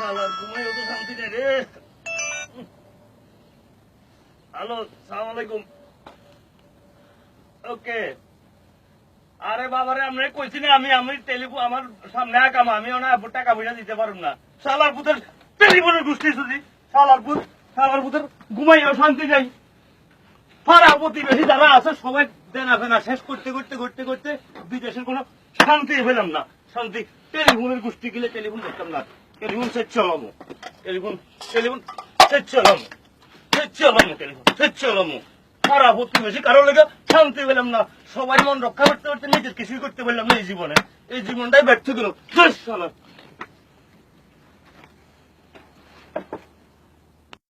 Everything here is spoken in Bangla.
শালার ঘুমাইও তো শান্তি নেই রে। হ্যালো, সালাম আলাইকুম। ওকে। আরে বাবারে আমরা কইছি না আমি টেলিফোন আমার সামনে আকাম আমি টাকা পয়সা দিতে পারুম না। শালার পুতের টেলিফোনের গোষ্ঠী শুধু শালার পুতের ঘুমাইও শান্তি নেই। পাড়া প্রতিবেশী যারা আছে সবাই দেনা ফেনা শেষ করতে করতে করতে করতে বিদেশের কোনো শান্তি পেলাম না। শান্তি টেলিফোনের গোষ্ঠী গেলে টেলিফোন দেখতাম না। টেলিফোন সেট চালামো, টেলিফোন সেট চালামো, টেলিফোন সেট চালামো। পাড়া প্রতিবেশী কারো লেগে শান্তি পেলাম না। সবাই মন রক্ষা করতে করতে নিজের কিছুই করতে পারলাম না এই জীবনে। এই জীবনটাই ব্যর্থ গেল।